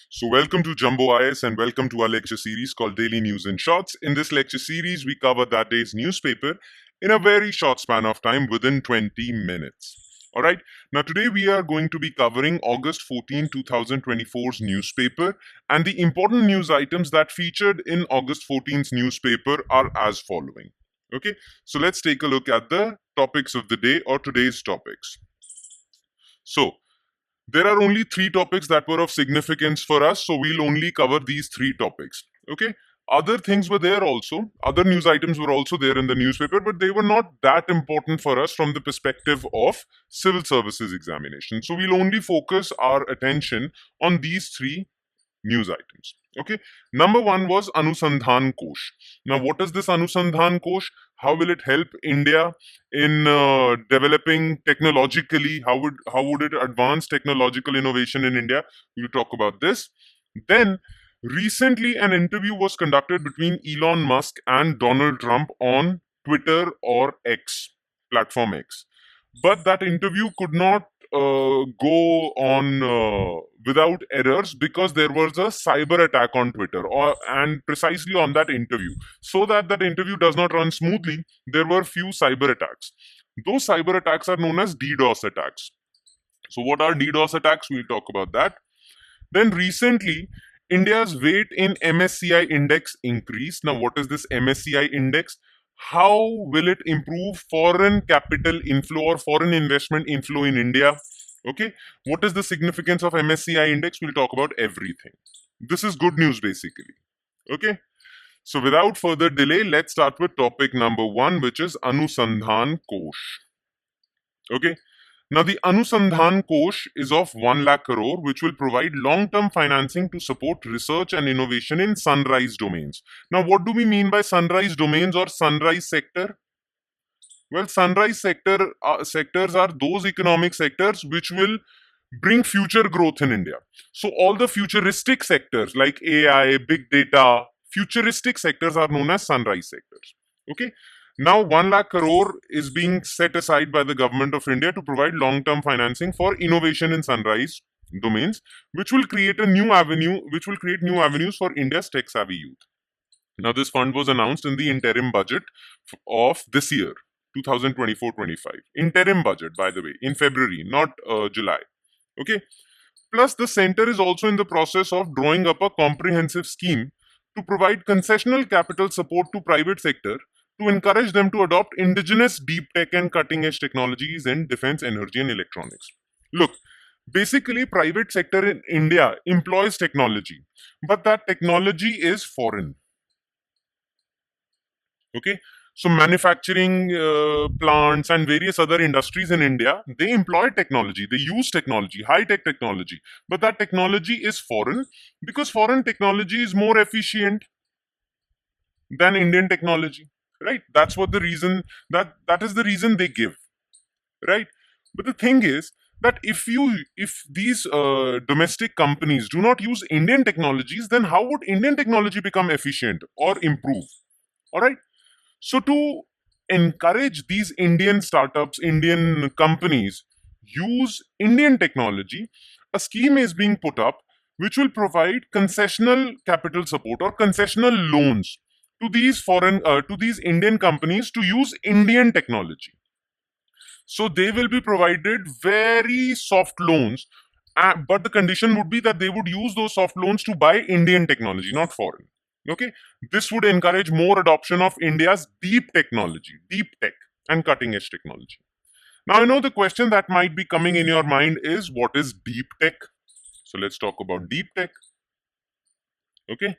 So, welcome to Jumbo IS and welcome to our lecture series called Daily News in Shorts. In this lecture series, we cover that day's newspaper in a very short span of time within 20 minutes. All right, now today we are going to be covering August 14, 2024's newspaper, and the important news items that featured in August 14th's newspaper are as following. Okay, so let's take a look at the topics of the day or today's topics. So, there are only three topics that were of significance for us, so we'll only cover these three topics. Okay. Other things were there also. Other news items were also there in the newspaper, but they were not that important for us from the perspective of civil services examination. So we'll only focus our attention on these three news items. Okay. Number one was Anusandhan Kosh. Now, what is this Anusandhan Kosh? How will it help India in developing technologically? How would it advance technological innovation in India? We'll talk about this. Then, recently, an interview was conducted between Elon Musk and Donald Trump on Twitter or X, platform X. But that interview could not go on without errors because there was a cyber attack on Twitter and precisely on that interview. So that interview does not run smoothly, there were few cyber attacks. Those cyber attacks are known as DDoS attacks. So what are DDoS attacks? We'll talk about that. Then recently, India's weight in MSCI Index increased. Now, what is this MSCI Index? How will it improve foreign capital inflow or foreign investment inflow in India? Okay, what is the significance of MSCI Index? We'll talk about everything. This is good news basically. Okay, so without further delay, let's start with topic number one, which is Anusandhan Kosh. Okay, now, the Anusandhan Kosh is of 1 lakh crore, which will provide long-term financing to support research and innovation in sunrise domains. Now, what do we mean by sunrise domains or sunrise sector? Well, sunrise sectors are those economic sectors which will bring future growth in India. So, all the futuristic sectors like AI, big data, futuristic sectors are known as sunrise sectors. Okay. Now, 1 lakh crore is being set aside by the government of India to provide long-term financing for innovation in sunrise domains, which will create new avenues for India's tech-savvy youth. Now, this fund was announced in the interim budget of this year, 2024-25. Interim budget, by the way, in February, not July. Okay. Plus, the center is also in the process of drawing up a comprehensive scheme to provide concessional capital support to private sector to encourage them to adopt indigenous deep tech and cutting edge technologies in defense, energy, and electronics. Look, basically, private sector in India employs technology, but that technology is foreign. Okay, so manufacturing plants and various other industries in India, they employ technology, they use technology, high tech technology, but that technology is foreign because foreign technology is more efficient than Indian technology. Right, that's what the reason that is the reason they give, right? But the thing is that if these domestic companies do not use Indian technologies, then how would Indian technology become efficient or improve? All right, so to encourage these Indian startups, Indian companies use Indian technology, a scheme is being put up which will provide concessional capital support or concessional loans to these Indian companies to use Indian technology. So they will be provided very soft loans, but the condition would be that they would use those soft loans to buy Indian technology, not foreign. Okay, this would encourage more adoption of India's deep technology, deep tech, and cutting edge technology. Now, I know the question that might be coming in your mind is what is deep tech? So let's talk about deep tech. Okay,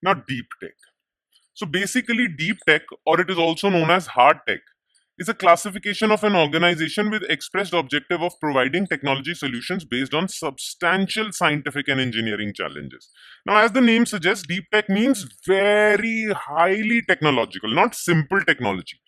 now deep tech. So basically, deep tech, or it is also known as hard tech, is a classification of an organization with expressed objective of providing technology solutions based on substantial scientific and engineering challenges. Now, as the name suggests, deep tech means very highly technological, not simple technology,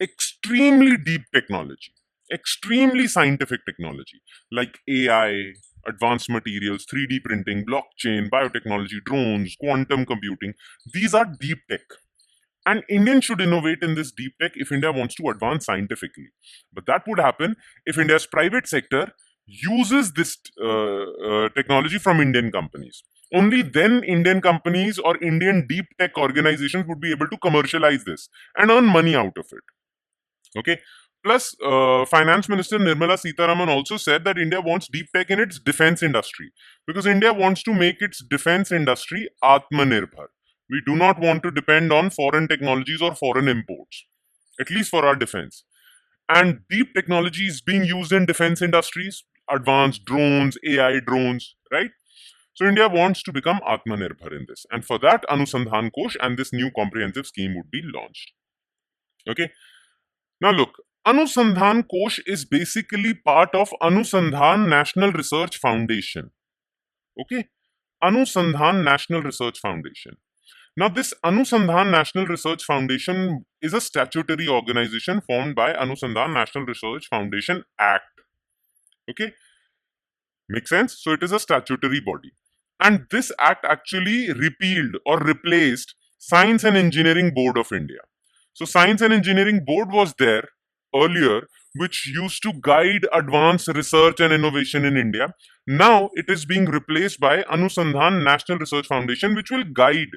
extremely deep technology, extremely scientific technology like AI, advanced materials, 3D printing, blockchain, biotechnology, drones, quantum computing. These are deep tech. And Indians should innovate in this deep tech if India wants to advance scientifically. But that would happen if India's private sector uses this technology from Indian companies. Only then Indian companies or Indian deep tech organizations would be able to commercialize this and earn money out of it. Okay. Plus, Finance Minister Nirmala Sitharaman also said that India wants deep tech in its defense industry because India wants to make its defense industry Atmanirbhar. We do not want to depend on foreign technologies or foreign imports, at least for our defense. And deep technology is being used in defense industries, advanced drones, AI drones, right? So India wants to become Atmanirbhar in this. And for that, Anusandhan Kosh and this new comprehensive scheme would be launched. Okay. Now look, Anusandhan Kosh is basically part of Anusandhan National Research Foundation. Okay. Anusandhan National Research Foundation. Now, this Anusandhan National Research Foundation is a statutory organization formed by Anusandhan National Research Foundation Act. Okay, makes sense? So, it is a statutory body. And this act actually repealed or replaced Science and Engineering Board of India. So, Science and Engineering Board was there earlier, which used to guide advanced research and innovation in India. Now, it is being replaced by Anusandhan National Research Foundation, which will guide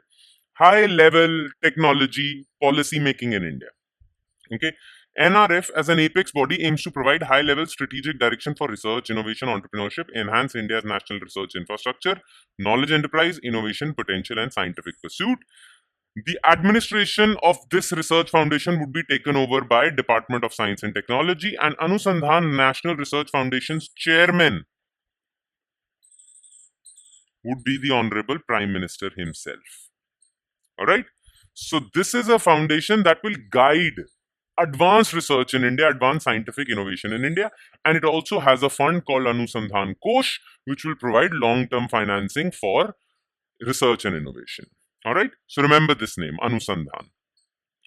high level technology policy making in India. Okay. NRF as an apex body aims to provide high level strategic direction for research, innovation, entrepreneurship, enhance India's national research infrastructure, knowledge enterprise, innovation, potential, and scientific pursuit. The administration of this research foundation would be taken over by Department of Science and Technology, and Anusandhan National Research Foundation's chairman would be the Honorable Prime Minister himself. All right. So this is a foundation that will guide advanced research in India, advanced scientific innovation in India, and it also has a fund called Anusandhan Kosh, which will provide long-term financing for research and innovation. All right. So remember this name, Anusandhan.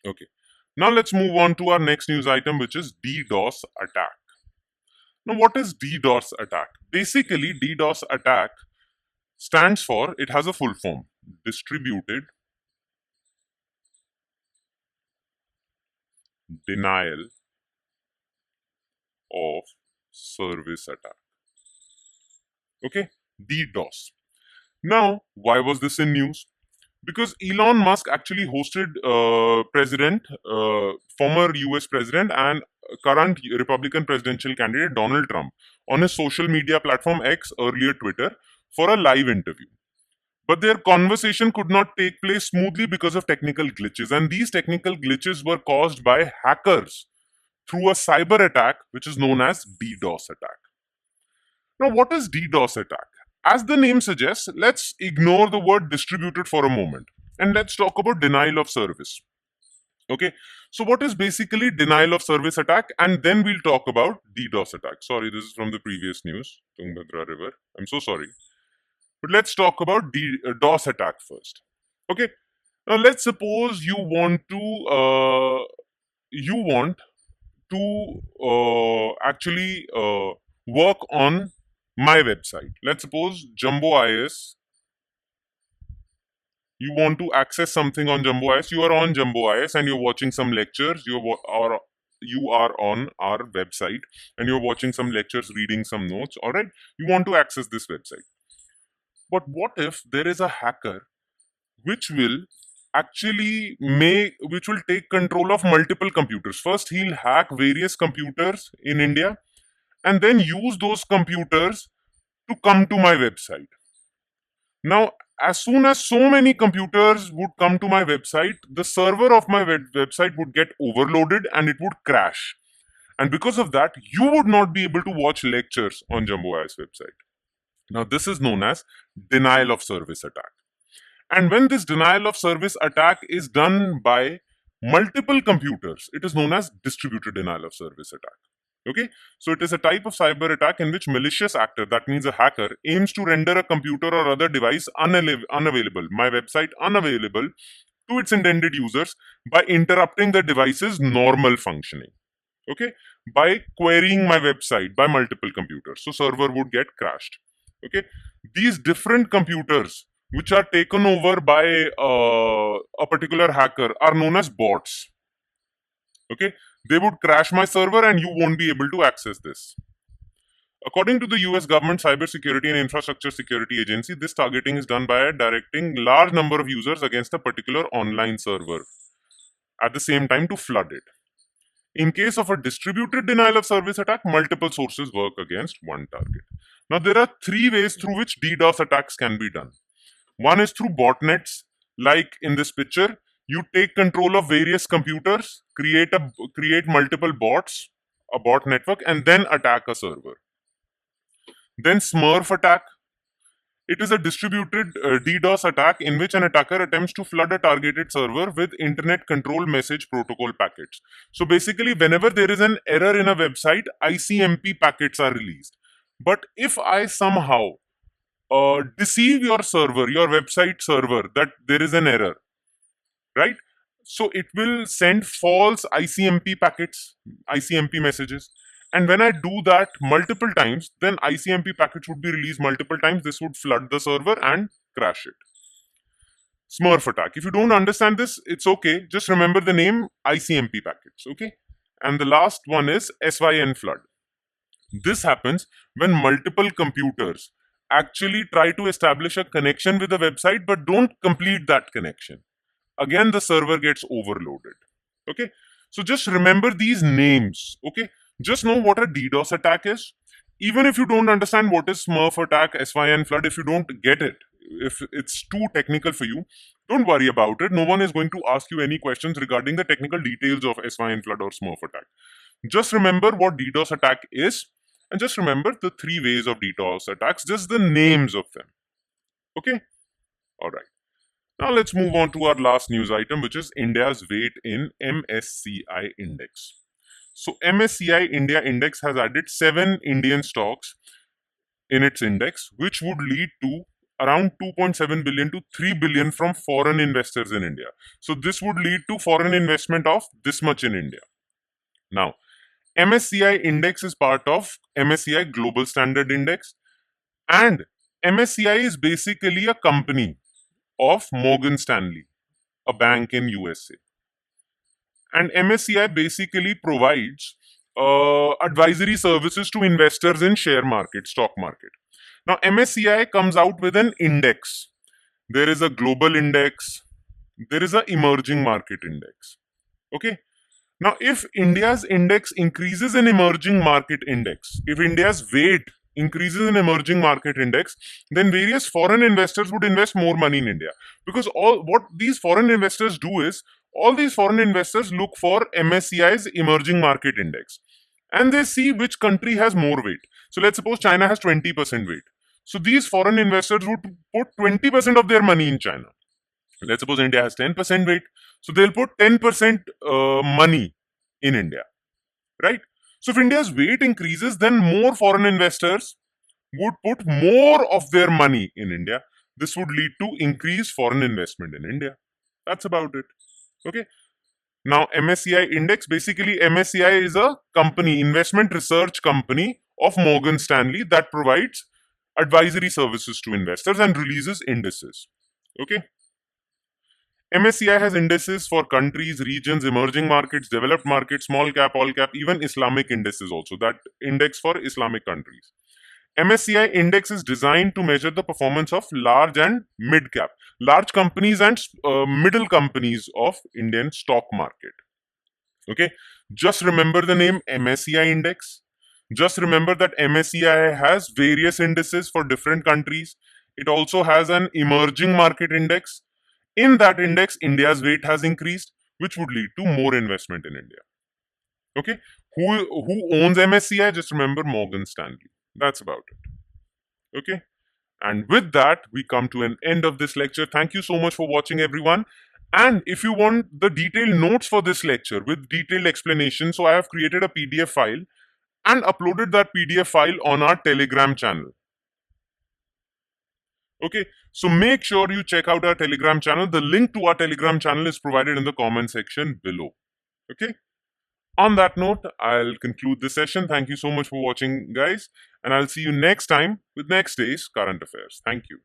Okay. Now let's move on to our next news item, which is DDoS attack. Now, what is DDoS attack? Basically, DDoS attack stands for, it has a full form, distributed denial of service attack. Okay, DDoS. Now, why was this in news? Because Elon Musk actually hosted former US president and current Republican presidential candidate Donald Trump on his social media platform X, earlier Twitter, for a live interview. But their conversation could not take place smoothly because of technical glitches, and these technical glitches were caused by hackers through a cyber attack which is known as DDoS attack. Now, what is DDoS attack? As the name suggests, let's ignore the word distributed for a moment and let's talk about denial of service. Okay, so what is basically denial of service attack, and then we'll talk about DDoS attack. Sorry, this is from the previous news, Tungabhadra River. I'm so sorry. But let's talk about DDoS attack first. Okay, now let's suppose you want to actually work on my website. Let's suppose Jumbo IS. You want to access something on Jumbo IS. You are on Jumbo IS and you're watching some lectures. You are on our website and you're watching some lectures, reading some notes. All right. You want to access this website. But what if there is a hacker which will take control of multiple computers? First, he'll hack various computers in India and then use those computers to come to my website. Now, as soon as so many computers would come to my website, the server of my website would get overloaded and it would crash. And because of that, you would not be able to watch lectures on Jumbo IS website. Now, this is known as denial of service attack. And when this denial of service attack is done by multiple computers, it is known as distributed denial of service attack. Okay, so it is a type of cyber attack in which malicious actor, that means a hacker, aims to render a computer or other device unavailable, my website unavailable to its intended users by interrupting the device's normal functioning. Okay, by querying my website by multiple computers, so server would get crashed. Okay, these different computers which are taken over by a particular hacker are known as bots. Okay, they would crash my server and you won't be able to access this. According to the US government Cybersecurity and Infrastructure Security Agency, this targeting is done by directing large number of users against a particular online server at the same time to flood it. In case of a distributed denial of service attack, multiple sources work against one target. Now, there are three ways through which DDoS attacks can be done. One is through botnets, like in this picture. You take control of various computers, create multiple bots, a bot network, and then attack a server. Then Smurf attack. It is a distributed DDoS attack in which an attacker attempts to flood a targeted server with internet control message protocol packets. So basically, whenever there is an error in a website, ICMP packets are released. But if I somehow deceive your server, your website server, that there is an error, right? So it will send false ICMP packets, ICMP messages. And when I do that multiple times, then ICMP packets would be released multiple times. This would flood the server and crash it. Smurf attack. If you don't understand this, it's okay. Just remember the name ICMP packets, okay? And the last one is SYN flood. This happens when multiple computers actually try to establish a connection with the website but don't complete that connection. Again, the server gets overloaded. Okay, so just remember these names. Okay, just know what a DDoS attack is. Even if you don't understand what is Smurf attack, SYN flood, if you don't get it, if it's too technical for you, don't worry about it. No one is going to ask you any questions regarding the technical details of SYN flood or Smurf attack. Just remember what DDoS attack is, and just remember the three ways of DDoS attacks, just the names of them. Okay, all right. Now let's move on to our last news item, which is India's weight in MSCI Index. So MSCI India Index has added 7 Indian stocks in its index, which would lead to around 2.7 billion to 3 billion from foreign investors in India. So this would lead to foreign investment of this much in India. Now, MSCI Index is part of MSCI Global Standard Index, and MSCI is basically a company of Morgan Stanley, a bank in USA. And MSCI basically provides advisory services to investors in share market, stock market. Now, MSCI comes out with an index. There is a global index. There is an emerging market index. Okay. Now, if India's index increases in emerging market index, if India's weight increases in emerging market index, then various foreign investors would invest more money in India. Because what these foreign investors do is, all these foreign investors look for MSCI's emerging market index. And they see which country has more weight. So let's suppose China has 20% weight. So these foreign investors would put 20% of their money in China. Let's suppose India has 10% weight. So they'll put 10% money in India, right? So if India's weight increases, then more foreign investors would put more of their money in India. This would lead to increased foreign investment in India. That's about it. Okay. Now, MSCI Index, basically MSCI is a company, investment research company of Morgan Stanley that provides advisory services to investors and releases indices. Okay. MSCI has indices for countries, regions, emerging markets, developed markets, small cap, all cap, even Islamic indices also, that index for Islamic countries. MSCI index is designed to measure the performance of large and mid cap, large companies and middle companies of Indian stock market. Okay, just remember the name MSCI index. Just remember that MSCI has various indices for different countries. It also has an emerging market index. In that index, India's weight has increased, which would lead to more investment in India. Okay, who owns MSCI? Just remember Morgan Stanley. That's about it. Okay, and with that, we come to an end of this lecture. Thank you so much for watching, everyone. And if you want the detailed notes for this lecture with detailed explanation, so I have created a PDF file and uploaded that PDF file on our Telegram channel. Okay, so make sure you check out our Telegram channel. The link to our Telegram channel is provided in the comment section below. Okay, on that note, I'll conclude this session. Thank you so much for watching, guys, and I'll see you next time with next day's current affairs. Thank you.